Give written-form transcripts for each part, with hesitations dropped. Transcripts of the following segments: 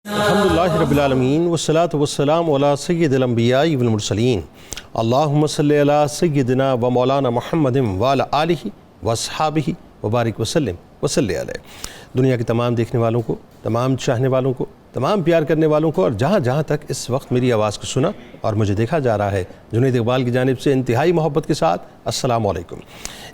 الحمدللہ رب العالمین والصلاة والسلام علی سید الانبیاء والمرسلین اللہم صلی علی سیدنا و مولانا محمد وعلی آلہ واصحابہ وبارک وسلم وصلی علیہ۔ دنیا کے تمام دیکھنے والوں کو، تمام چاہنے والوں کو، تمام پیار کرنے والوں کو اور جہاں جہاں تک اس وقت میری آواز کو سنا اور مجھے دیکھا جا رہا ہے، جنید اقبال کی جانب سے انتہائی محبت کے ساتھ السلام علیکم۔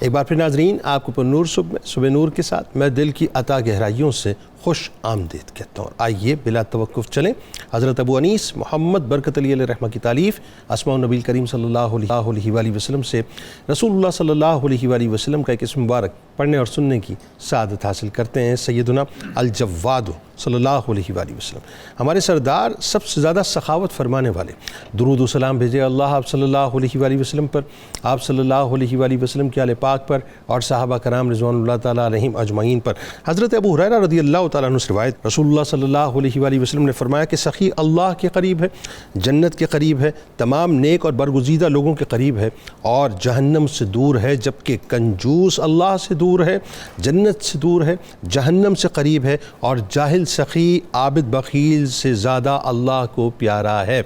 ایک بار پھر ناظرین، آپ کو پر نور صبح نور کے ساتھ میں دل کی عطا گہرائیوں سے خوش آمدید کہتا ہوں۔ آئیے بلا توقف چلیں حضرت ابو انیس محمد برکت علی علیہ رحمہ کی تالیف اسماء النبی کریم صلی اللہ علیہ وآلہ وسلم سے رسول اللہ صلی اللہ علیہ وآلہ وسلم کا ایک اسم مبارک پڑھنے اور سننے کی سعادت حاصل کرتے ہیں۔ سیدنا الجواد صلی اللہ علیہ وآلہ وسلم، ہمارے سردار سب سے زیادہ سخاوت فرمانے والے، درود و سلام بھیجے اللہ آپ صلی اللہ علیہ وآلہ وسلم پر، آپ صلی اللہ علیہ وآلہ وسلم کے آل پاک پر اور صحابہ کرام رضوان اللہ تعالیٰ علیہم اجمعین پر۔ حضرت ابو ہریرہ رضی اللہ تعالیٰ عنہ سے روایت، رسول اللہ صلی اللہ علیہ وآلہ وسلم نے فرمایا کہ سخی اللہ کے قریب ہے، جنت کے قریب ہے، تمام نیک اور برگزیدہ لوگوں کے قریب ہے اور جہنم سے دور ہے، جبکہ کنجوس اللہ سے دور ہے، جنت سے دور ہے، جہنم سے قریب ہے اور جاہل سخی عابد بخیل سے زیادہ اللہ کو پیارا ہے۔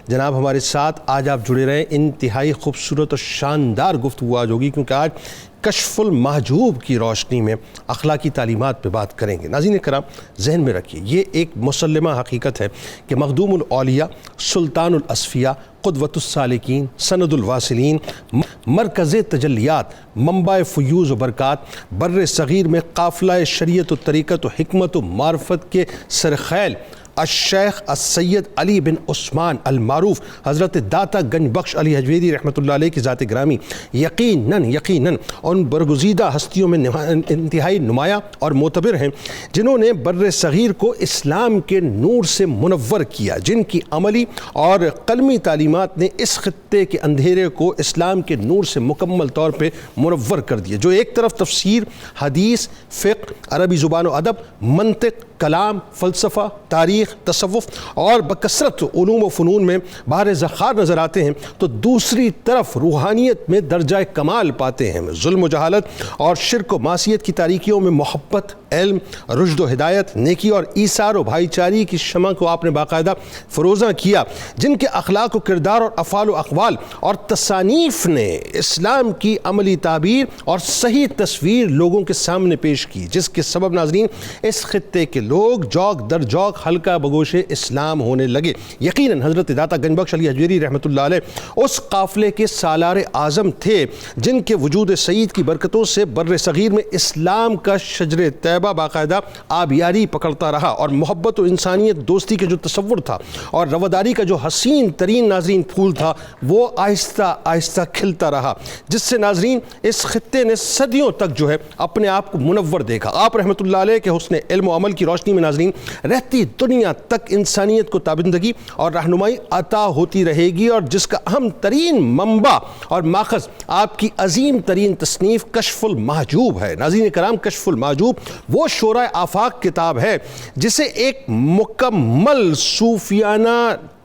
جناب ہمارے ساتھ آج آپ جڑے رہیں، انتہائی خوبصورت اور شاندار گفتگو آج ہوگی، کیونکہ آج کشف المحجوب کی روشنی میں اخلاقی تعلیمات پہ بات کریں گے۔ ناظرین کرام ذہن میں رکھیے، یہ ایک مسلمہ حقیقت ہے کہ مخدوم الاولیاء، سلطان الاصفیاء، قدوۃ السالکین، سند الواصلین، مرکز تجلیات، منبع فیوز و برکات، بر صغیر میں قافلہ شریعت و طریقت و حکمت و معرفت کے سرخیل الشیخ السید علی بن عثمان المعروف حضرت داتا گنج بخش علی حجویری رحمۃ اللہ علیہ کی ذات گرامی یقیناً ان برگزیدہ ہستیوں میں انتہائی نمایاں اور معتبر ہیں جنہوں نے بر صغیر کو اسلام کے نور سے منور کیا، جن کی عملی اور قلمی تعلیمات نے اس خطے کے اندھیرے کو اسلام کے نور سے مکمل طور پہ منور کر دیا، جو ایک طرف تفسیر، حدیث، فقہ، عربی زبان و ادب، منطق، کلام، فلسفہ، تاریخ، تصوف اور بکثرت علوم و فنون میں بحر ذخار نظر آتے ہیں، تو دوسری طرف روحانیت میں درجہ کمال پاتے ہیں۔ ظلم و جہالت اور شرک و معصیت کی تاریکیوں میں محبت، علم، رشد و ہدایت، نیکی اور ایثار و بھائی چارگی کی شمع کو آپ نے باقاعدہ فروزاں کیا، جن کے اخلاق و کردار اور افعال و اقوال اور تصانیف نے اسلام کی عملی تعبیر اور صحیح تصویر لوگوں کے سامنے پیش کی، جس کے سبب ناظرین اس خطے کے لوگ جوک در جوک حلقہ بگوش اسلام ہونے لگے۔ یقیناً حضرت داتا گنج بخش علی حجویری رحمۃ اللہ علیہ اس قافلے کے سالار اعظم تھے جن کے وجود سعید کی برکتوں سے بر صغیر میں اسلام کا شجر طیبہ باقاعدہ آبیاری پکڑتا رہا اور محبت و انسانیت دوستی کے جو تصور تھا اور رواداری کا جو حسین ترین ناظرین پھول تھا وہ آہستہ آہستہ کھلتا رہا، جس سے ناظرین اس خطے نے صدیوں تک جو ہے اپنے آپ کو منور دیکھا۔ آپ رحمۃ اللہ علیہ کے حسن علم و عمل کی روشنی میں ناظرین رہتی دنیا تک انسانیت کو تابندگی اور رہنمائی عطا ہوتی رہے گی، اور جس کا اہم ترین منبع اور ماخذ آپ کی عظیم ترین تصنیف کشف المحجوب ہے۔ ناظرین کرام، کشف المحجوب وہ شورائے آفاق کتاب ہے جسے ایک مکمل صوفیانہ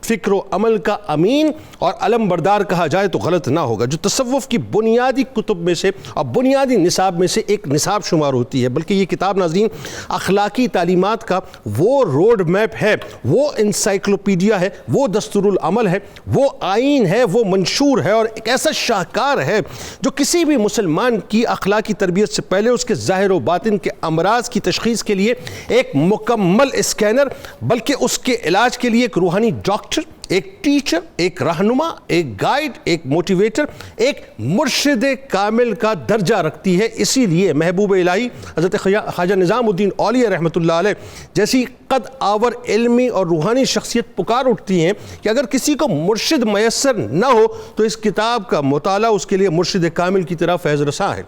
فکر و عمل کا امین اور علم بردار کہا جائے تو غلط نہ ہوگا، جو تصوف کی بنیادی کتب میں سے اور بنیادی نصاب میں سے ایک نصاب شمار ہوتی ہے، بلکہ یہ کتاب ناظرین اخلاقی تعلیمات کا وہ روڈ میپ ہے، وہ انسائکلوپیڈیا ہے، وہ دستور العمل ہے، وہ آئین ہے، وہ منشور ہے اور ایک ایسا شاہکار ہے جو کسی بھی مسلمان کی اخلاقی تربیت سے پہلے اس کے ظاہر و باطن کے امراض کی تشخیص کے لیے ایک مکمل اسکینر، بلکہ اس کے علاج کے لیے ایک روحانی ڈاکٹر، ایک ٹیچر، ایک رہنما، ایک گائیڈ، ایک موٹیویٹر، ایک مرشد کامل کا درجہ رکھتی ہے۔ اسی لیے محبوب الہی حضرت خواجہ نظام الدین اولیاء رحمۃ اللہ علیہ جیسی قد آور علمی اور روحانی شخصیت پکار اٹھتی ہیں کہ اگر کسی کو مرشد میسر نہ ہو تو اس کتاب کا مطالعہ اس کے لیے مرشد کامل کی طرح فیض رساں ہے۔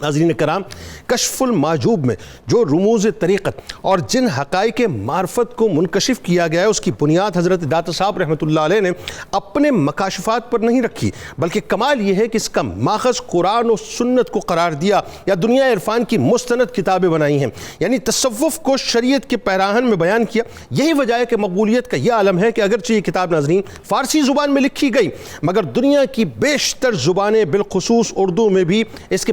ناظرین کرام، کشف المحجوب میں جو رموز طریقت اور جن حقائق معرفت کو منکشف کیا گیا ہے اس کی بنیاد حضرت داتا صاحب رحمۃ اللہ علیہ نے اپنے مکاشفات پر نہیں رکھی، بلکہ کمال یہ ہے کہ اس کا ماخذ قرآن و سنت کو قرار دیا یا دنیا عرفان کی مستند کتابیں بنائی ہیں، یعنی تصوف کو شریعت کے پیراہن میں بیان کیا۔ یہی وجہ ہے کہ مقبولیت کا یہ عالم ہے کہ اگرچہ یہ کتاب ناظرین فارسی زبان میں لکھی گئی، مگر دنیا کی بیشتر زبانیں بالخصوص اردو میں بھی اس کے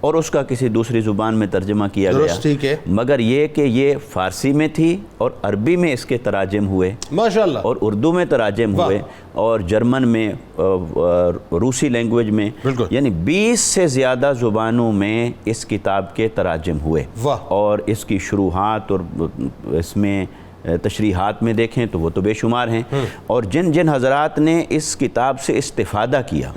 اور اس کا کسی دوسری زبان میں ترجمہ کیا درست، ٹھیک ہے، گیا، مگر یہ کہ یہ فارسی میں تھی اور عربی میں اس کے تراجم ہوئے، ماشاءاللہ، اور اردو میں تراجم واہ، ہوئے، اور جرمن میں، روسی لینگویج میں، بالکل، یعنی 20 سے زیادہ زبانوں میں اس کتاب کے تراجم ہوئے، واہ، اور اس کی شروحات اور اس میں تشریحات میں دیکھیں تو وہ تو بے شمار ہیں، اور جن جن حضرات نے اس کتاب سے استفادہ کیا،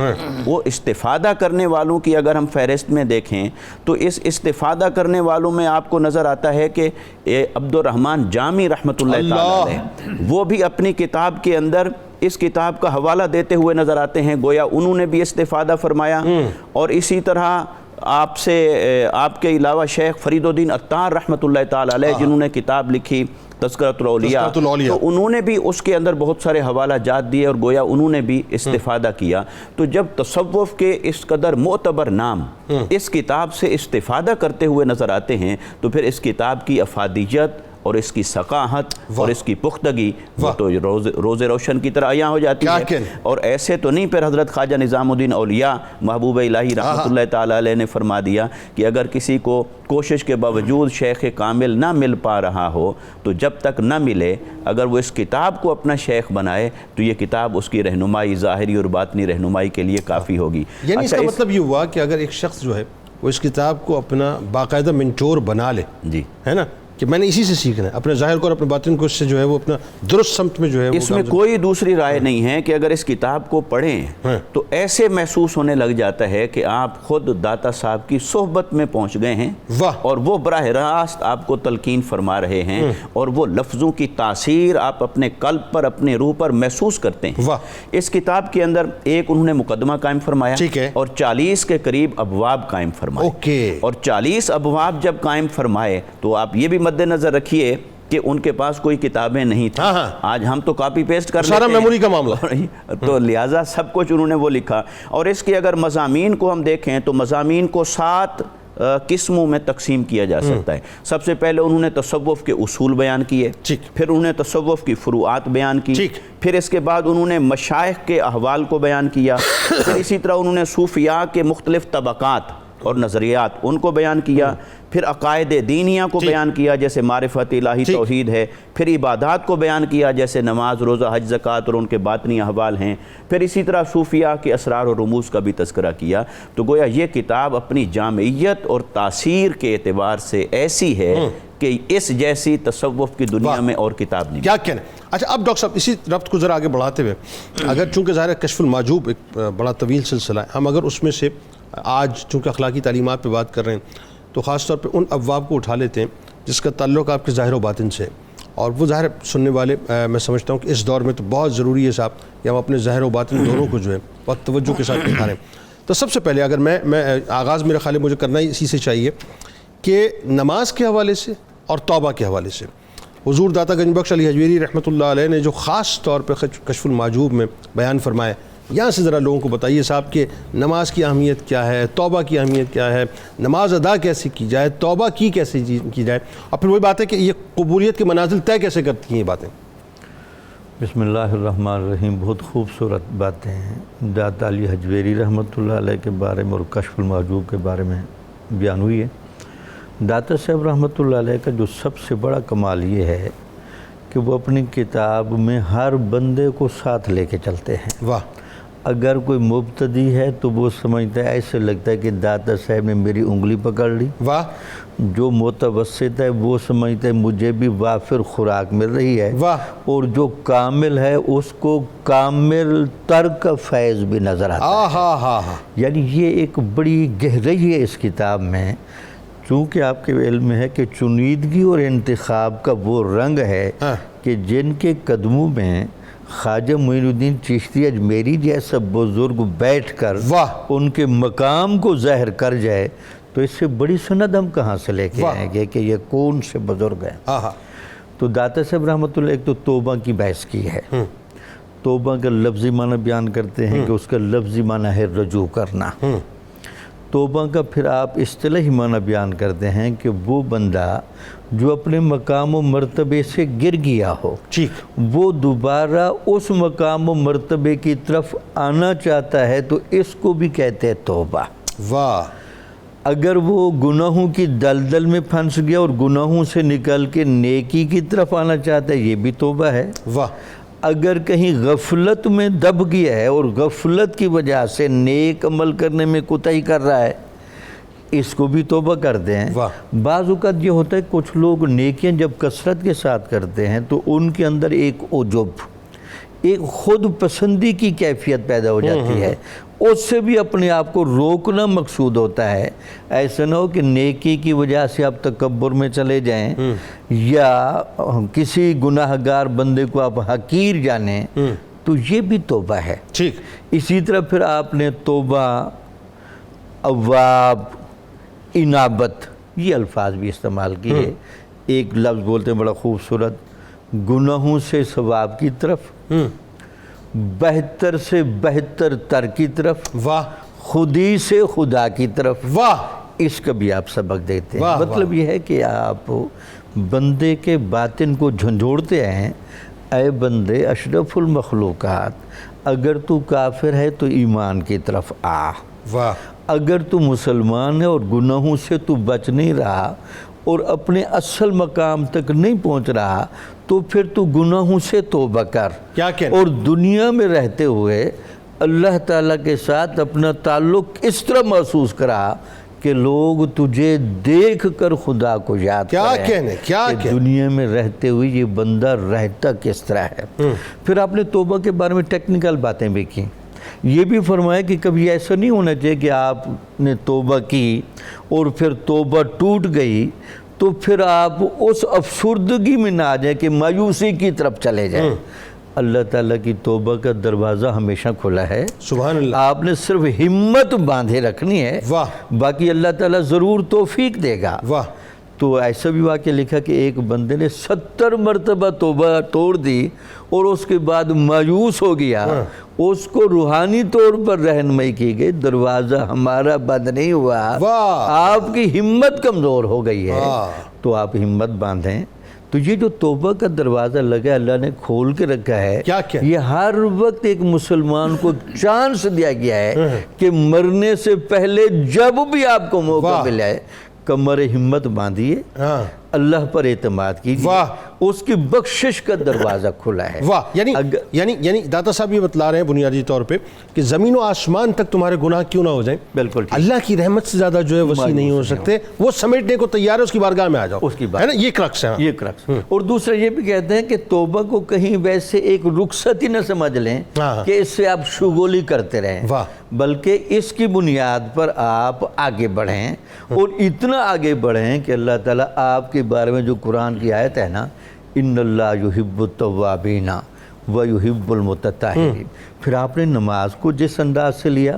وہ استفادہ کرنے والوں کی اگر ہم فہرست میں دیکھیں تو اس استفادہ کرنے والوں میں آپ کو نظر آتا ہے کہ عبد الرحمن جامی رحمۃ اللہ تعالی علیہ، وہ بھی اپنی کتاب کے اندر اس کتاب کا حوالہ دیتے ہوئے نظر آتے ہیں، گویا انہوں نے بھی استفادہ فرمایا، اور اسی طرح آپ کے علاوہ شیخ فرید الدین عطار رحمۃ اللہ تعالی علیہ، جنہوں نے کتاب لکھی تذکرۃ الاولیاء، تو انہوں نے بھی اس کے اندر بہت سارے حوالہ جات دیے، اور گویا انہوں نے بھی استفادہ کیا۔ تو جب تصوف کے اس قدر معتبر نام اس کتاب سے استفادہ کرتے ہوئے نظر آتے ہیں تو پھر اس کتاب کی افادیت اور اس کی ثقاہت اور اس کی پختگی وہ تو روز روشن کی طرح عیاں ہو جاتی ہے۔ اور ایسے تو نہیں، پھر حضرت خواجہ نظام الدین اولیاء محبوب الہی رحمۃ اللہ تعالی علیہ نے فرما دیا کہ اگر کسی کو کوشش کے باوجود شیخ کامل نہ مل پا رہا ہو تو جب تک نہ ملے، اگر وہ اس کتاب کو اپنا شیخ بنائے تو یہ کتاب اس کی رہنمائی، ظاہری اور باطنی رہنمائی کے لیے کافی ہوگی۔ یعنی اس کا مطلب یہ ہوا کہ اگر ایک شخص جو ہے وہ اس کتاب کو اپنا باقاعدہ منٹور بنا لے، جی، ہے نا، کہ میں نے اسی سے سیکھنا ہے، اپنے ظاہر کو اور اپنے باطن کو اس سے جو ہے وہ اپنا درست سمت میں جو ہے اس میں کوئی دوسری رائے نہیں ہے کہ اگر اس کتاب کو پڑھیں تو ایسے محسوس ہونے لگ جاتا ہے کہ آپ خود داتا صاحب کی صحبت میں پہنچ گئے ہیں، اور وہ براہ راست آپ کو تلقین فرما رہے ہیں، اور وہ لفظوں کی تاثیر آپ اپنے قلب پر، اپنے روح پر محسوس کرتے ہیں۔ اس کتاب کے اندر ایک انہوں نے مقدمہ قائم فرمایا، اور 40 کے قریب ابواب قائم فرمائے، اور 40 ابواب جب قائم فرمائے تو آپ یہ بھی مد نظر رکھیے کہ ان کے پاس کوئی کتابیں نہیں تھیں۔ آج ہم تو کاپی پیسٹ کر لیتے ہیں، سارا میموری کا معاملہ، تو لہٰذا سب کچھ انہوں نے وہ لکھا۔ اور اس کی اگر مضامین کو ہم دیکھیں تو مضامین کو 7 قسموں میں تقسیم کیا جا سکتا ہے۔ سب سے پہلے انہوں نے تصوف کے اصول بیان کیے، پھر انہوں نے تصوف کی فروعات بیان کی، پھر اس کے بعد انہوں نے مشائخ کے احوال کو بیان کیا، پھر اسی طرح انہوں نے صوفیاء کے مختلف طبقات اور نظریات ان کو بیان کیا، پھر عقائد دینیہ کو بیان کیا جیسے معرفت الہی توحید ہے، پھر عبادات کو بیان کیا جیسے نماز، روزہ، حج، زکوٰۃ اور ان کے باطنی احوال ہیں، پھر اسی طرح صوفیاء کے اسرار اور رموز کا بھی تذکرہ کیا۔ تو گویا یہ کتاب اپنی جامعیت اور تاثیر کے اعتبار سے ایسی ہے کہ اس جیسی تصوف کی دنیا میں اور کتاب نہیں۔ کیا کہنا؟ اچھا، اب ڈاکٹر صاحب اسی ربط کو ذرا آگے بڑھاتے ہوئے، اگر چونکہ ظاہر ہے کشف المحجوب ایک بڑا طویل سلسلہ ہے، ہم اگر اس میں سے آج چونکہ اخلاقی تعلیمات پہ بات کر رہے ہیں تو خاص طور پہ ان ابواب کو اٹھا لیتے ہیں جس کا تعلق آپ کے ظاہر و باطن سے، اور وہ ظاہر سننے والے میں سمجھتا ہوں کہ اس دور میں تو بہت ضروری ہے صاحب کہ ہم اپنے ظاہر و باطن دونوں کو جو ہے بہت توجہ کے ساتھ دکھا رہے ہیں۔ تو سب سے پہلے اگر میں آغاز میرا خیال مجھے کرنا ہی اسی سے چاہیے کہ نماز کے حوالے سے اور توبہ کے حوالے سے حضور داتا گنج بخش علی حجویری رحمۃ اللہ علیہ نے جو خاص طور پہ کشف المحجوب میں بیان فرمائے، یہاں سے ذرا لوگوں کو بتائیے صاحب کہ نماز کی اہمیت کیا ہے، توبہ کی اہمیت کیا ہے، نماز ادا کیسے کی جائے، توبہ کیسے کی جائے، اور پھر وہی بات ہے کہ یہ قبولیت کے منازل طے کیسے کرتی ہیں یہ باتیں۔ بسم اللہ الرحمن الرحیم، بہت خوبصورت باتیں ہیں داتا علی حجویری رحمۃ اللہ علیہ کے بارے میں اور کشف المحجوب کے بارے میں بیان ہوئی ہے۔ داتا صاحب رحمۃ اللہ علیہ کا جو سب سے بڑا کمال یہ ہے کہ وہ اپنی کتاب میں ہر بندے کو ساتھ لے کے چلتے ہیں۔ واہ! اگر کوئی مبتدی ہے تو وہ سمجھتا ہے، ایسے لگتا ہے کہ داتا صاحب نے میری انگلی پکڑ لی۔ واہ! جو متوسط ہے وہ سمجھتا ہے مجھے بھی وافر خوراک مل رہی ہے۔ واہ! اور جو کامل ہے اس کو کامل تر کا فیض بھی نظر آتا ہے۔ یعنی یہ ایک بڑی گہرائی ہے اس کتاب میں، چونکہ آپ کے علم میں ہے کہ چنیدگی اور انتخاب کا وہ رنگ ہے کہ جن کے قدموں میں خواجہ معین الدین چشتی اجمیری جیسا بزرگ بیٹھ کر ان کے مقام کو ظاہر کر جائے تو اس سے بڑی سند ہم کہاں سے لے کے آئیں گے کہ یہ کون سے بزرگ ہیں۔ تو داتا صاحب رحمۃ اللہ ایک تو توبہ کی بحث کی ہے۔ توبہ کا لفظی معنی بیان کرتے ہیں کہ اس کا لفظی معنی ہے رجوع کرنا۔ توبہ کا پھر آپ اصطلاحی معنی بیان کرتے ہیں کہ وہ بندہ جو اپنے مقام و مرتبے سے گر گیا ہو، وہ دوبارہ اس مقام و مرتبے کی طرف آنا چاہتا ہے، تو اس کو بھی کہتے ہیں توبہ۔ واہ! اگر وہ گناہوں کی دلدل میں پھنس گیا اور گناہوں سے نکل کے نیکی کی طرف آنا چاہتا ہے، یہ بھی توبہ ہے۔ واہ۔ اگر کہیں غفلت میں دب گیا ہے اور غفلت کی وجہ سے نیک عمل کرنے میں کوتاہی کر رہا ہے، اس کو بھی توبہ کرتے ہیں۔ بعض اوقات یہ ہوتا ہے کچھ لوگ نیکیاں جب کثرت کے ساتھ کرتے ہیں تو ان کے اندر ایک عجب، ایک خود پسندی کی کیفیت پیدا ہو جاتی ہے، اس سے بھی اپنے آپ کو روکنا مقصود ہوتا ہے۔ ایسا نہ ہو کہ نیکی کی وجہ سے آپ تکبر میں چلے جائیں یا کسی گناہ گار بندے کو آپ حقیر جانیں، تو یہ بھی توبہ ہے۔ ٹھیک۔ اسی طرح پھر آپ نے توبہ، اواب، انابت، یہ الفاظ بھی استعمال کیے۔ ایک لفظ بولتے ہیں بڑا خوبصورت، گناہوں سے ثواب کی طرف، بہتر سے بہتر تر کی طرف، واہ، خودی سے خدا کی طرف، واہ، اس کا بھی آپ سبق دیتے ہیں۔ واہ، مطلب یہ ہے کہ آپ بندے کے باطن کو جھنجھوڑتے ہیں، اے بندے اشرف المخلوقات، اگر تو کافر ہے تو ایمان کی طرف آ، واہ، اگر تو مسلمان ہے اور گناہوں سے تو بچ نہیں رہا اور اپنے اصل مقام تک نہیں پہنچ رہا تو پھر تو گناہوں سے توبہ کر، کیا کہنا؟ اور دنیا میں رہتے ہوئے اللہ تعالیٰ کے ساتھ اپنا تعلق اس طرح محسوس کرا کہ لوگ تجھے دیکھ کر خدا کو یاد کریں۔ کیا کہ دنیا میں رہتے ہوئے یہ بندہ رہتا کس طرح ہے۔ پھر آپ نے توبہ کے بارے میں ٹیکنیکل باتیں بھی کی، یہ بھی فرمایا کہ کبھی ایسا نہیں ہونا چاہیے کہ آپ نے توبہ کی اور پھر توبہ ٹوٹ گئی تو پھر آپ اس افسردگی میں نہ آ جائیں کہ مایوسی کی طرف چلے جائیں۔ اللہ تعالیٰ کی توبہ کا دروازہ ہمیشہ کھلا ہے، سبحان اللہ۔ آپ نے صرف ہمت باندھے رکھنی ہے، واہ، باقی اللہ تعالیٰ ضرور توفیق دے گا۔ واہ۔ تو ایسا بھی واقعہ لکھا کہ ایک بندے نے 70 مرتبہ توبہ توڑ دی اور اس کے بعد مایوس ہو گیا، اس کو روحانی طور پر رہنمائی کی گئی، دروازہ ہمارا بند نہیں ہوا، آپ کی ہمت کمزور ہو گئی ہے، تو آپ ہمت باندھیں۔ تو یہ جو توبہ کا دروازہ لگا اللہ نے کھول کے رکھا ہے، یہ ہر وقت ایک مسلمان کو چانس دیا گیا ہے کہ مرنے سے پہلے جب بھی آپ کو موقع ملے کمر ہمت باندھیے، اللہ پر اعتماد کیجیے، اس کی بخشش کا دروازہ کھلا ہے۔ واہ، یعنی داتا صاحب یہ بتلا رہے ہیں بنیادی طور پہ کہ زمین و آسمان تک تمہارے گناہ کیوں نہ ہو جائیں، بالکل اللہ کی رحمت سے زیادہ جو ہے وسیع نہیں ہو سکتے، وہ سمیٹنے کو تیار ہے، اس کی بارگاہ میں آ جاؤ، اس کی بارگاہ، یہ کرکس ہے۔ یہ کرکس۔ اور دوسرا یہ بھی کہتے ہیں کہ توبہ کو کہیں ویسے ایک رخصت ہی نہ سمجھ لیں کہ اس سے آپ شغل ہی کرتے رہیں، بلکہ اس کی بنیاد پر آپ آگے بڑھیں اور اتنا آگے بڑھیں کہ اللہ تعالیٰ آپ کے بارے میں جو قرآن کی آیت ہے نا، ان اللہ یحب التوابین ویحب المتطہرین، پھر آپ نے نماز کو جس انداز سے لیا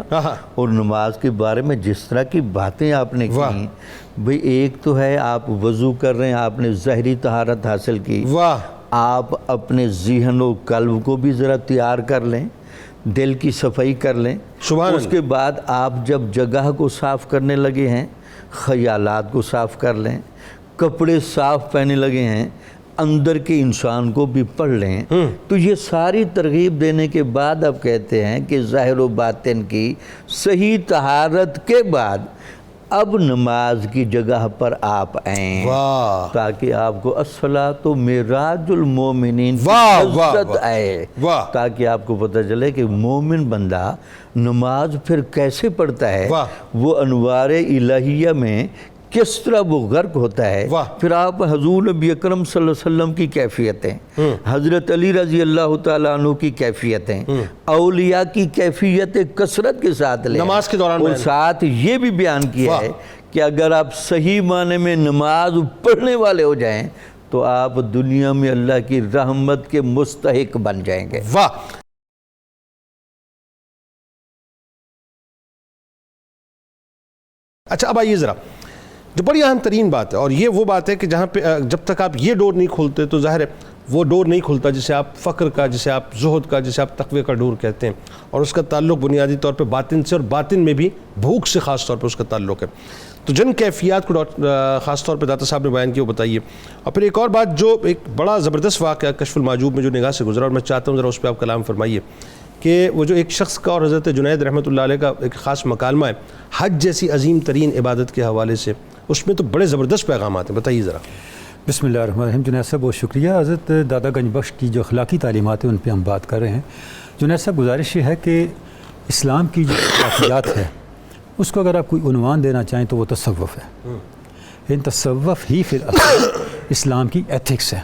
اور نماز کے بارے میں جس طرح کی باتیں آپ نے کی، بھئی ایک تو ہے آپ وضو کر رہے ہیں، آپ نے ظاہری طہارت حاصل کی، آپ اپنے ذہن و قلب کو بھی ذرا تیار کر لیں، دل کی صفائی کر لیں، اس کے بعد آپ جب جگہ کو صاف کرنے لگے ہیں، خیالات کو صاف کر لیں، کپڑے صاف پہنے لگے ہیں، اندر کے انسان کو بھی پڑھ لیں، تو یہ ساری ترغیب دینے کے بعد اب کہتے ہیں کہ ظاہر و باطن کی صحیح طہارت کے بعد اب نماز کی جگہ پر آپ آئیں تاکہ آپ کو الصلاۃ معراج المومنین کی عزت آئے، تاکہ آپ کو پتہ چلے کہ مومن بندہ نماز پھر کیسے پڑھتا ہے، وہ انوار الہیہ میں کس طرح وہ غرق ہوتا ہے۔ پھر آپ حضور نبی اکرم صلی اللہ علیہ وسلم کی کیفیتیں، حضرت علی رضی اللہ تعالیٰ عنہ کی کیفیتیں، اولیاء کی کیفیتیں کثرت کے ساتھ لیں، نماز کے دوران، اور ساتھ یہ بھی بیان کیا ہے کہ اگر آپ صحیح معنی میں نماز پڑھنے والے ہو جائیں تو آپ دنیا میں اللہ کی رحمت کے مستحق بن جائیں گے۔ اچھا اب آئیے ذرا، جو بڑی اہم ترین بات ہے، اور یہ وہ بات ہے کہ جہاں پہ جب تک آپ یہ ڈور نہیں کھولتے تو ظاہر ہے وہ ڈور نہیں کھلتا جسے آپ فقر کا، جسے آپ زہد کا، جسے آپ تقوی کا ڈور کہتے ہیں، اور اس کا تعلق بنیادی طور پہ باطن سے، اور باطن میں بھی بھوک سے خاص طور پہ اس کا تعلق ہے۔ تو جن کیفیات کو خاص طور پہ داتا صاحب نے بیان کیا وہ بتائیے۔ اور پھر ایک اور بات جو ایک بڑا زبردست واقعہ کشف المحجوب میں جو نگاہ سے گزرا، اور میں چاہتا ہوں ذرا اس پہ آپ کلام فرمائیے کہ وہ جو ایک شخص کا اور حضرت جنید رحمۃ اللہ علیہ کا ایک خاص مکالمہ ہے حج جیسی عظیم ترین عبادت کے حوالے سے، اس میں تو بڑے زبردست پیغامات ہیں، بتائیے ذرا۔ بسم اللہ الرحمن الرحیم۔ جنید صاحب بہت شکریہ۔ حضرت داتا گنج بخش کی جو اخلاقی تعلیمات ہیں ان پہ ہم بات کر رہے ہیں۔ جنید صاحب گزارش یہ ہے کہ اسلام کی جو اخلاقیات ہے اس کو اگر آپ کوئی عنوان دینا چاہیں تو وہ تصوف ہے۔ ان تصوف ہی پھر اسلام کی ایتھکس ہے۔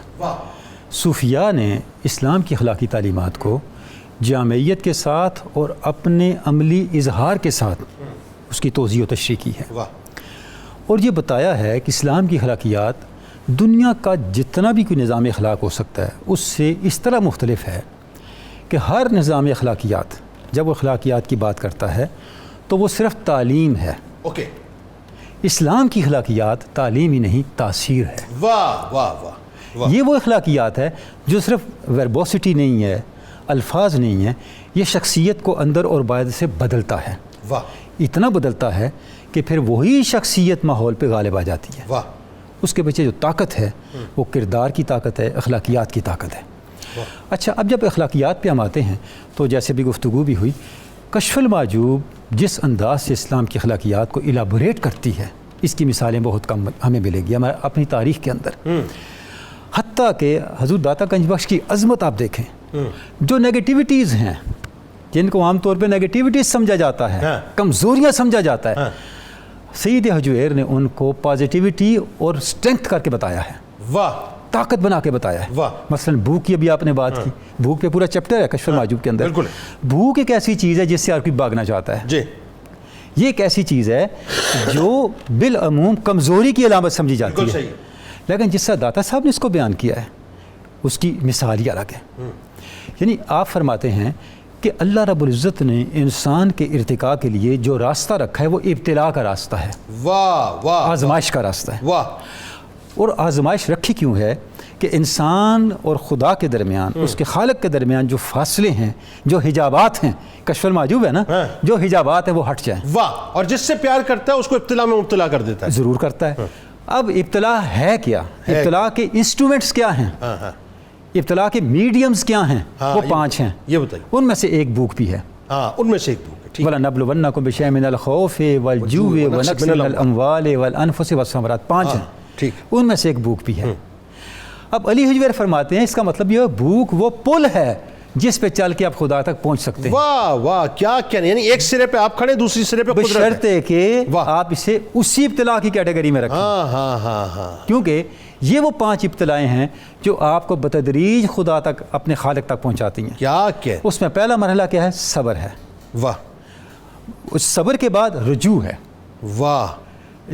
صوفیاء نے اسلام کی اخلاقی تعلیمات کو جامعیت کے ساتھ اور اپنے عملی اظہار کے ساتھ اس کی توضیح و تشریح کی ہے، اور یہ بتایا ہے کہ اسلام کی اخلاقیات دنیا کا جتنا بھی کوئی نظام اخلاق ہو سکتا ہے اس سے اس طرح مختلف ہے کہ ہر نظام اخلاقیات جب وہ اخلاقیات کی بات کرتا ہے تو وہ صرف تعلیم ہے۔ اسلام کی اخلاقیات تعلیم ہی نہیں، تاثیر ہے۔ واہ واہ واہ۔ یہ وہ اخلاقیات ہے جو صرف وربوسٹی نہیں ہے، الفاظ نہیں ہے، یہ شخصیت کو اندر اور باہر سے بدلتا ہے۔ اتنا بدلتا ہے کہ پھر وہی شخصیت ماحول پہ غالب آ جاتی ہے۔ اس کے پیچھے جو طاقت ہے وہ کردار کی طاقت ہے، اخلاقیات کی طاقت ہے۔ اچھا، اب جب اخلاقیات پہ ہم آتے ہیں تو جیسے بھی گفتگو بھی ہوئی، کشف المحجوب جس انداز سے اسلام کی اخلاقیات کو الابوریٹ کرتی ہے اس کی مثالیں بہت کم ہمیں ملے گی ہمیں اپنی تاریخ کے اندر۔ حتیٰ کہ حضور داتا گنج بخش کی عظمت آپ دیکھیں، جو نیگیٹیوٹیز ہیں جن کو عام طور پہ نیگیٹیوٹیز سمجھا جاتا ہے، کمزوریاں سمجھا جاتا ہے، سید حجویر نے ان کو پازیٹیوٹی اور اسٹرینتھ کر کے بتایا ہے، طاقت بنا کے بتایا ہے۔ مثلا بھوک کی ابھی آپ نے بات کی، بھوک پہ پورا چیپٹر ہے کشف المحجوب کے اندر۔ بھوک ایک ایسی چیز ہے جس سے ہر کوئی بھاگنا چاہتا ہے۔ یہ ایک ایسی چیز ہے جو بالعموم کمزوری کی علامت سمجھی جاتی ہے، لیکن جس طرح داتا صاحب نے اس کو بیان کیا ہے اس کی مثال ہی الگ ہے۔ یعنی آپ فرماتے ہیں کہ اللہ رب العزت نے انسان کے ارتقاء کے لیے جو راستہ رکھا ہے وہ ابتلاء کا راستہ ہے، آزمائش کا راستہ ہے۔ اور آزمائش رکھی کیوں ہے کہ انسان اور خدا کے درمیان، اس کے خالق کے درمیان جو فاصلے ہیں، جو حجابات ہیں، کشف المحجوب ہے نا، جو حجابات ہیں وہ ہٹ جائیں۔ اور جس سے پیار کرتا ہے اس کو ابتلاء میں مبتلا کر دیتا ہے۔ ضرور کرتا ہے۔ اب ابتلاء ہے کیا؟ ابتلاء کے انسٹرومنٹس کیا ہیں؟ ابتلاء کے میڈیمز کیا ہیں؟ وہ 5 ہیں۔ یہ بتائیے۔ ان میں سے ایک بھوک بھی ہے۔ ان میں سے ایک بھوک ہے۔ وَلَنَبْلُوَنَّكُمْ بِشَيْءٍ مِّنَ الْخَوْفِ وَالْجُوعِ وَنَقْصٍ مِّنَ الْأَمْوَالِ وَالْأَنفُسِ وَالثَّمَرَاتِ، 5 ہیں۔ ان میں سے ایک بھوک بھی ہے۔ اب علی حجویر فرماتے ہیں اس کا مطلب یہ ہے بھوک وہ پل ہے جس پہ چل کے آپ خدا تک پہنچ سکتے ہیں۔ واہ واہ، کیا کہنے، یعنی ایک سرے پہ آپ کھڑے، دوسری سرے پہ قدرت ہے، بشرط کہ آپ اسے اسی ابتلاء کی کیٹیگری میں رکھیں۔ کیونکہ یہ وہ 5 ابتلائیں ہیں جو آپ کو بتدریج خدا تک، اپنے خالق تک پہنچاتی ہیں۔ کیا کہ اس میں پہلا مرحلہ کیا ہے؟ صبر ہے۔ اس صبر کے بعد رجوع ہے۔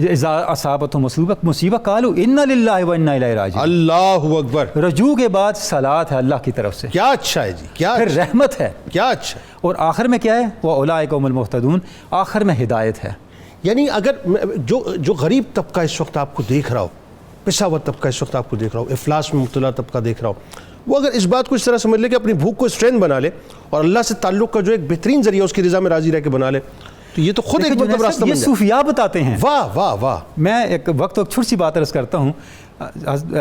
اذا اصابتهم مصیبہ قالوا انا للہ وانا الیہ راجعون، اللہ اکبر۔ رجوع کے بعد صلات ہے اللہ کی طرف سے، کیا اچھا ہے جی، کیا پھر رحمت ہے، کیا اچھا ہے، اور آخر میں کیا ہے؟ وَأُولَٰئِکَ هُمُ الْمُهْتَدُونَ، آخر میں ہدایت ہے۔ یعنی اگر جو غریب طبقہ اس وقت آپ کو دیکھ رہا ہو، پسا ہوا طبقہ اس وقت آپ کو دیکھ رہا ہو، افلاس میں مبتلا طبقہ دیکھ رہا ہو، وہ اگر اس بات کو اس طرح سمجھ لے کہ اپنی بھوک کو اسٹرینتھ بنا لے اور اللہ سے تعلق کا جو ایک بہترین ذریعہ اس کی رضا میں راضی رہ کے بنا لے، تو یہ تو خود ایک مطلب راستہ بن یہ جائے۔ صوفیاء بتاتے ہیں۔ واہ واہ واہ۔ میں ایک وقت چھوٹی سی بات عرض کرتا ہوں۔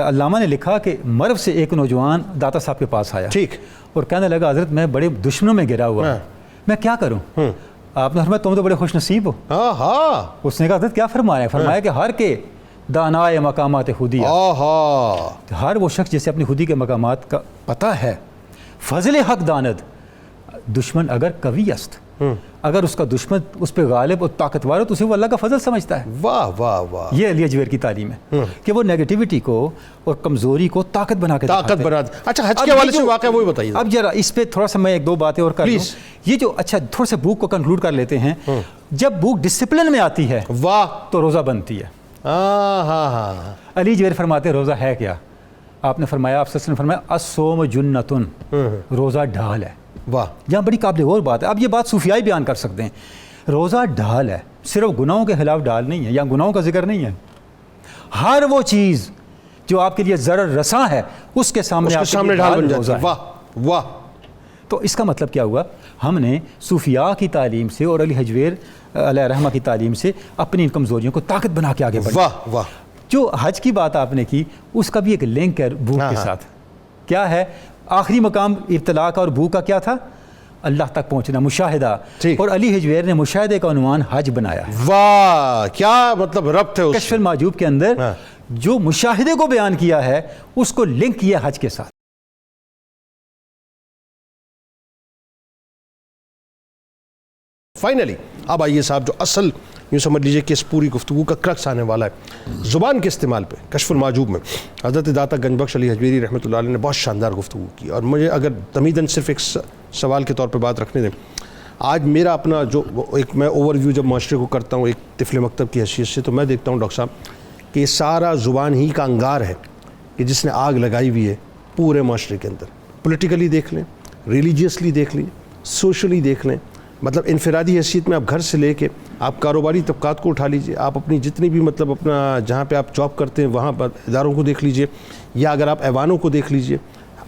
علامہ نے لکھا کہ مرو سے ایک نوجوان داتا صاحب کے پاس آیا، ٹھیک، اور کہنے لگا حضرت میں بڑے دشمنوں میں گرا ہوا ہوں، میں کیا کروں؟ آپ نے فرمایا تم تو بڑے خوش نصیب ہو۔ اس نے کہا حضرت کیا فرمایا؟ فرمایا کہ ہر کے دانائے مقامات خودی، ہر وہ شخص جسے اپنی خودی کے مقامات کا پتہ ہے، فضل حق داند، دشمن اگر قوی است، اگر اس کا دشمن اس پہ غالب اور طاقتور ہو تو اسے وہ اللہ کا فضل سمجھتا ہے۔ واہ واہ واہ، یہ علی حجویر کی تعلیم ہے کہ وہ نیگیٹیوٹی کو اور کمزوری کو طاقت بنا کے طاقت بنا۔ اچھا، حج کے حوالے سے واقعہ وہی بتائیے۔ اب ذرا اس پہ تھوڑا سا میں 1-2 باتیں اور کر لوں۔ یہ جو اچھا تھوڑا سا بھوک کو کنکلوڈ کر لیتے ہیں۔ جب بھوک ڈسپلن میں آتی ہے واہ تو روزہ بنتی ہے۔ علی حجویر فرماتے روزہ ہے کیا؟ آپ نے فرمایا، آپ صلی اللہ علیہ وسلم نے فرمایا الصوم جنتن، روزہ ڈھال ہے۔ واہ، یہاں بڑی قابل غور بات ہے۔ اب یہ بات صوفیائی بیان کر سکتے ہیں، روزہ ڈھال ہے، صرف گناہوں کے خلاف ڈھال نہیں ہے، یا گناہوں کا ذکر نہیں ہے، ہر وہ چیز جو آپ کے لیے ضرر رساں ہے اس کے سامنے ڈھال بن جاتی ہے۔ واہ واہ۔ تو اس کا مطلب کیا ہوا؟ ہم نے صوفیاء کی تعلیم سے اور علی حجویر علیہ رحمہ کی تعلیم سے اپنی ان کمزوریوں کو طاقت بنا کے آگے بڑھے۔ واہ واہ۔ جو حج کی بات آپ نے کی اس کا بھی ایک لنک ہے بھوک کے ساتھ۔ کیا ہے آخری مقام ابتلاء کا اور بھوک کا؟ کیا تھا؟ اللہ تک پہنچنا، مشاہدہ. ٹھیک. اور علی حجویر نے مشاہدے کا عنوان حج بنایا. واہ کیا مطلب ربط ہے اس کشف المحجوب کے اندر جو مشاہدے کو بیان کیا ہے اس کو لنک کیا حج کے ساتھ. فائنلی اب آئیے صاحب جو اصل یوں سمجھ لیجئے کہ اس پوری گفتگو کا کرکس آنے والا ہے، زبان کے استعمال پہ. کشف المحجوب میں حضرت داتا گنج بخش علی حجویری رحمۃ اللہ علیہ نے بہت شاندار گفتگو کی، اور مجھے اگر تمیداً صرف ایک سوال کے طور پہ بات رکھنے دیں. آج میرا اپنا جو ایک میں اوور ویو جب معاشرے کو کرتا ہوں ایک طفل مکتب کی حیثیت سے، تو میں دیکھتا ہوں ڈاکٹر صاحب کہ یہ سارا زبان ہی کا انگار ہے کہ جس نے آگ لگائی ہوئی ہے پورے معاشرے کے اندر. پولیٹیکلی دیکھ لیں، ریلیجیسلی دیکھ لیں، سوشلی دیکھ لیں، مطلب انفرادی حیثیت میں آپ گھر سے لے کے آپ کاروباری طبقات کو اٹھا لیجئے، آپ اپنی جتنی بھی مطلب اپنا جہاں پہ آپ جاب کرتے ہیں وہاں پر اداروں کو دیکھ لیجئے، یا اگر آپ ایوانوں کو دیکھ لیجئے،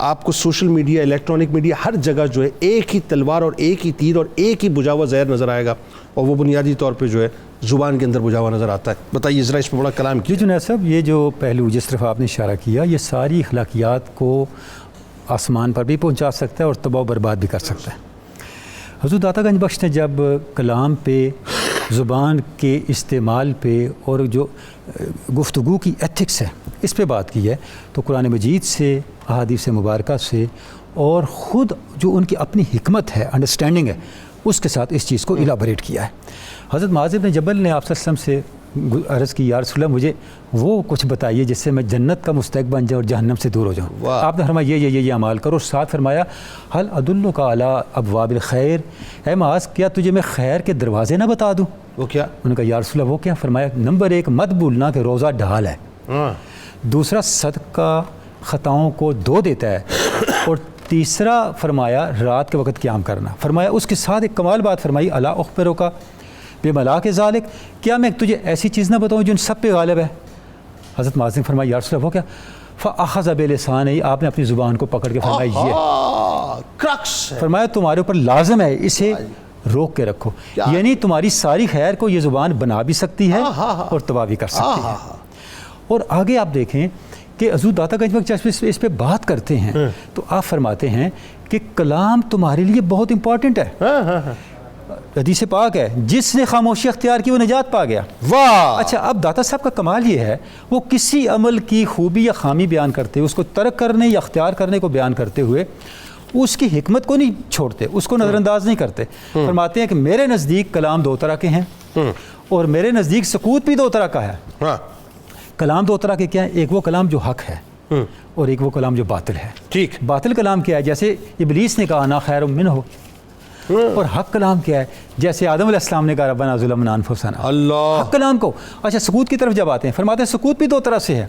آپ کو سوشل میڈیا، الیکٹرانک میڈیا، ہر جگہ جو ہے ایک ہی تلوار اور ایک ہی تیر اور ایک ہی بجھا ہوا زہر نظر آئے گا، اور وہ بنیادی طور پہ جو ہے زبان کے اندر بجھا ہوا نظر آتا ہے. بتائیے ذرا اس پہ بڑا کلام جی جنید صاحب، یہ جو پہلو جس طرف آپ نے اشارہ کیا، یہ ساری اخلاقیات کو آسمان پر بھی پہنچا سکتا ہے اور تباہ و برباد بھی کر سکتا ہے. حضور داتا گنج بخش نے جب کلام پہ، زبان کے استعمال پہ اور جو گفتگو کی ایتھکس ہے اس پہ بات کی ہے، تو قرآن مجید سے، احادیث مبارکہ سے، اور خود جو ان کی اپنی حکمت ہے، انڈرسٹینڈنگ ہے، اس کے ساتھ اس چیز کو ایلیبریٹ کیا ہے. حضرت معاذ بن جبل نے آپ صلی اللہ علیہ وسلم سے عرض کی، یا رسول اللہ مجھے وہ کچھ بتائیے جس سے میں جنت کا مستحق بن جاؤں اور جہنم سے دور ہو جاؤں. آپ نے فرمایا یہ اعمال کرو، ساتھ فرمایا حل ادلک علی ابواب الخیر، اے معاذ کیا تجھے میں خیر کے دروازے نہ بتا دوں؟ وہ کیا؟ انہوں نے کہا یا رسول اللہ وہ کیا؟ فرمایا نمبر 1 مت بھولنا کہ روزہ ڈھال ہے، دوسرا صدقہ خطاؤں کو دھو دیتا ہے، اور تیسرا فرمایا رات کے وقت قیام کرنا. فرمایا اس کے ساتھ ایک کمال بات فرمائی، الا اخبرک بملاک ذالک، کیا میں تجھے ایسی چیز نہ بتاؤں جو ان سب پہ غالب ہے؟ حضرت معاذ نے فرمایا یا رسول اللہ وہ کیا؟ فاخذ بلسانہ، آپ نے اپنی زبان کو پکڑ کے فرمایا یہ کرکس ہے، فرمایا تمہارے اوپر لازم ہے اسے روک کے رکھو، یعنی تمہاری ساری خیر کو یہ زبان بنا بھی سکتی ہے اور تباہ بھی کر سکتی ہے. اور آگے آپ دیکھیں کہ حضور داتا گنج بخش جب اس پہ بات کرتے ہیں تو آپ فرماتے ہیں کہ کلام تمہارے لیے بہت امپورٹنٹ ہے. حدیث پاک ہے جس نے خاموشی اختیار کی وہ نجات پا گیا. واہ. اچھا اب داتا صاحب کا کمال یہ ہے وہ کسی عمل کی خوبی یا خامی بیان کرتے ہوئے اس کو ترک کرنے یا اختیار کرنے کو بیان کرتے ہوئے اس کی حکمت کو نہیں چھوڑتے، اس کو نظر انداز نہیں کرتے. فرماتے ہیں کہ میرے نزدیک کلام 2 طرح کے ہیں، اور میرے نزدیک سکوت بھی 2 طرح کا ہے. کلام 2 طرح کے کیا ہیں؟ ایک وہ کلام جو حق ہے اور ایک وہ کلام جو باطل ہے. ٹھیک. باطل کلام کیا ہے؟ جیسے ابلیس نے کہا انا خیر منہ، اور حق کلام کیا ہے؟ جیسے آدم علیہ السلام نے کہا ربنا ظلمنا انفسنا. اللہ. حق کلام کو. اچھا سکوت کی طرف جب آتے ہیں فرماتے ہیں سکوت بھی 2 طرح سے ہے.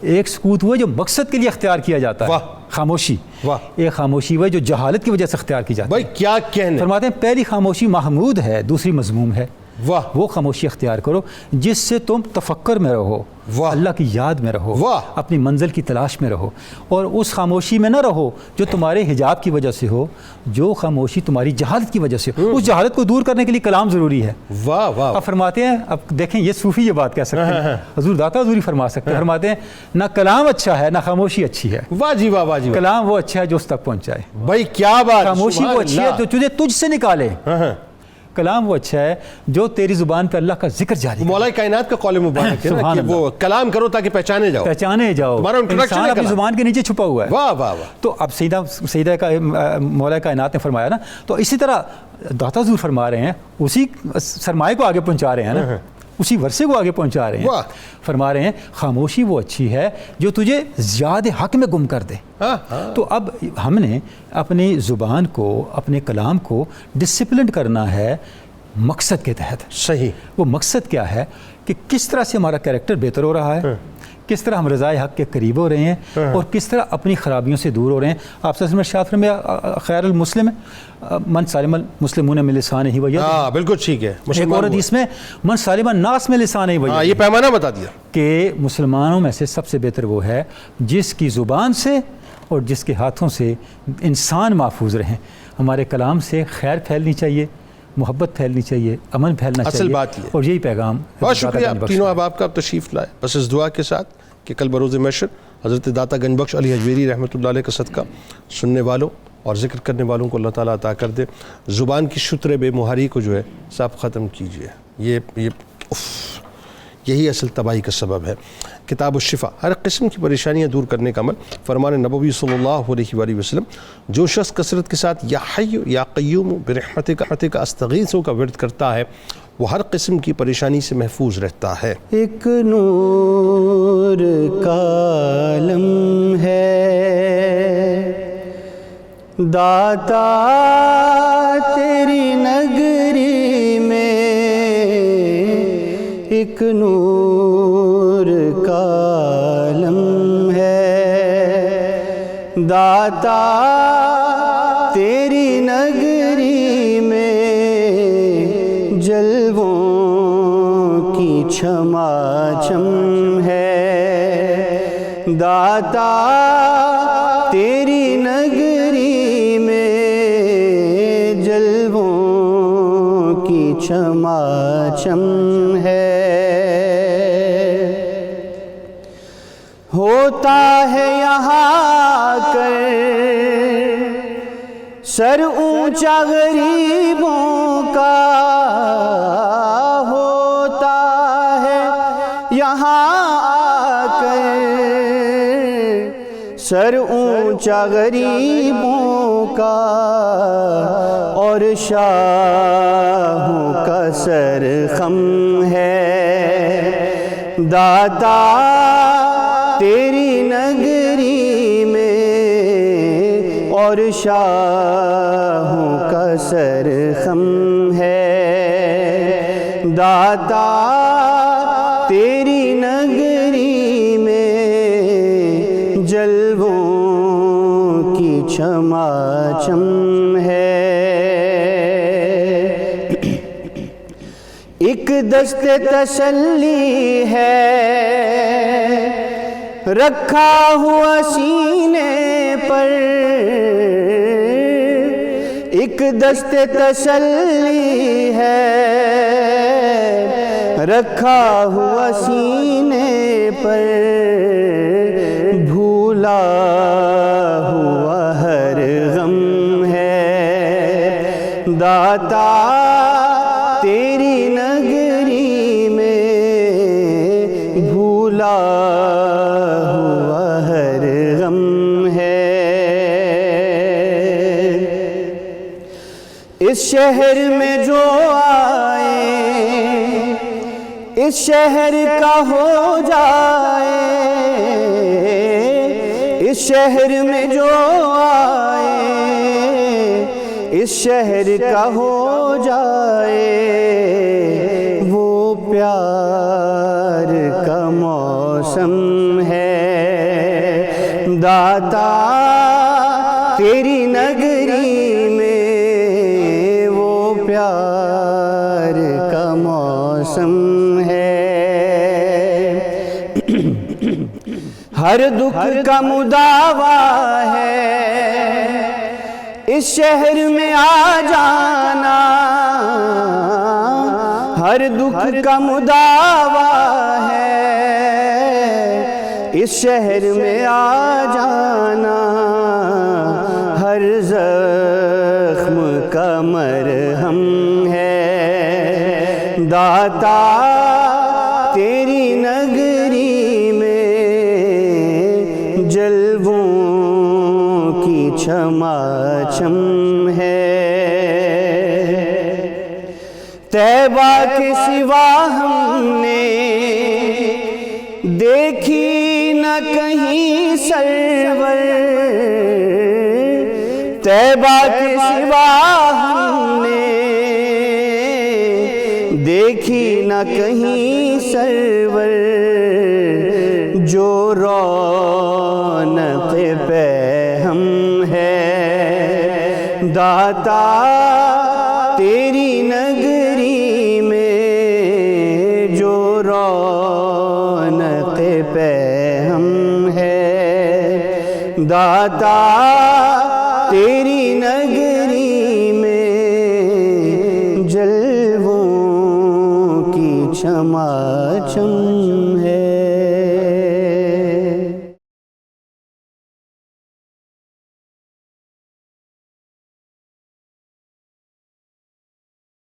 ایک سکوت وہ جو مقصد کے لیے اختیار کیا جاتا ہے، خاموشی. ایک خاموشی وہ جو جہالت کی وجہ سے اختیار کی جاتی ہے. بھائی کیا کہنے. فرماتے ہیں پہلی خاموشی محمود ہے، دوسری مذموم ہے. وہ خاموشی اختیار کرو جس سے تم تفکر میں رہو، اللہ کی یاد میں رہو، اپنی منزل کی تلاش میں رہو، اور اس خاموشی میں نہ رہو جو تمہارے حجاب کی وجہ سے ہو، جو خاموشی تمہاری جہالت کی وجہ سے ہو. اس جہالت کو دور کرنے کے لیے کلام ضروری ہے. واہ واہ. اب فرماتے ہیں، اب دیکھیں یہ صوفی یہ بات کہہ سکتے ہیں، حضور داتا حضوری فرما سکتے ہیں. فرماتے ہیں نہ کلام اچھا ہے نہ خاموشی اچھی ہے. واہ جی واہ. واہ جی. کلام وہ اچھا ہے جو اس تک پہنچائے. بھائی کیا بات. خاموشی وہ اچھی ہے جو تجھے تجھ سے نکالے. کلام وہ اچھا ہے جو تیری زبان پہ اللہ کا ذکر جاری. مولا کائنات کا قول مبارک ہے کہ وہ کلام کرو تاکہ پہچانے جاؤ. انسان اپنی زبان کے نیچے چھپا ہوا ہے. واہ واہ واہ. تو اب سیدہ کا مولا کائنات نے فرمایا نا، تو اسی طرح داتا حضور فرما رہے ہیں، اسی سرمایہ کو آگے پہنچا رہے ہیں نا، اسی ورثے کو آگے پہنچا رہے ہیں. فرما رہے ہیں خاموشی وہ اچھی ہے جو تجھے زیادہ حق میں گم کر دے. تو اب ہم نے اپنی زبان کو، اپنے کلام کو ڈسپلنڈ کرنا ہے مقصد کے تحت. صحیح. وہ مقصد کیا ہے کہ کس طرح سے ہمارا کریکٹر بہتر ہو رہا ہے، کس طرح ہم رضائے حق کے قریب ہو رہے ہیں، اور کس طرح اپنی خرابیوں سے دور ہو رہے ہیں. آپ صلی اللہ علیہ وسلم شاطر میں خیر المسلم من سالم المسلمون من لسانہ و یدہ. بالکل ٹھیک ہے. ایک اور حدیث میں من سالم الناس من لسانہ و یدہ. یہ پیمانہ بتا دیا کہ مسلمانوں میں سے سب سے بہتر وہ ہے جس کی زبان سے اور جس کے ہاتھوں سے انسان محفوظ رہیں. ہمارے کلام سے خیر پھیلنی چاہیے، محبت پھیلنی چاہیے، امن پھیلنا چاہیے. اصل بات یہ. اور یہی پیغام. بہت شکریہ تینوں احباب کا آپ تشریف لائے، بس اس دعا کے ساتھ کہ کل بروز محشر حضرت داتا گنج بخش علی حجویری رحمۃ اللہ علیہ کا صدقہ سننے والوں اور ذکر کرنے والوں کو اللہ تعالیٰ عطا کر دے. زبان کی شتر بے مہاری کو جو ہے صاحب ختم کیجیے. یہی اصل تباہی کا سبب ہے. کتاب الشفا، ہر قسم کی پریشانیاں دور کرنے کا عمل. فرمان نبوی صلی اللہ علیہ وآلہ وسلم، جو شخص کثرت کے ساتھ یا حی یا قیوم برحمتک استغیث کا ورد کرتا ہے وہ ہر قسم کی پریشانی سے محفوظ رہتا ہے. ایک نور کا عالم ہے داتا تیری نگری میں، ایک نور کا عالم ہے داتا تیری نگری میں، جلووں کی چھماچم ہے داتا تیری نگری میں، جلووں کی چھماچم ہے. ہوتا ہے یہاں کر سر اونچا غریبوں کا، ہوتا ہے یہاں آ کر سر اونچا غریبوں کا، اور شاہوں کا سر خم ہے داتا تیری نگری میں، اور شاہوں کا سر خم ہے داتا تیری نگری میں، جلووں کی چھماچم ہے. ایک دست تسلی ہے رکھا ہوا سینے پر، ایک دست تسلی ہے رکھا ہوا سینے پر، بھولا ہوا ہر غم ہے داتا تیری نگری میں، بھولا ہوا ہر غم ہے. اس شہر میں جو آئے اس شہر کا ہو جائے، اس شہر میں جو آئے اس شہر کا ہو جائے، وہ پیار کا موسم ہے داتا تیری نگری میں، وہ پیار کا موسم ہے. ہر دکھ کا مداوا ہے اس شہر میں آ جانا، ہر دکھ کا مداوا ہے اس شہر میں آ جانا، ہر زخم کا مرہم ہے داتا تیری نگری میں، جلووں کی چھماچم ہے. طیبہ کے سوا ہم نے دیکھی نہ کہیں سرور، طیبہ کے سوا ہم نے دیکھی نہ کہیں سرور، جو رونق پہ ہم ہے داتا تیری نگری میں، جو رونق پہ ہم ہے داتا تیری نگری میں، جلووں کی چھماچم ہے.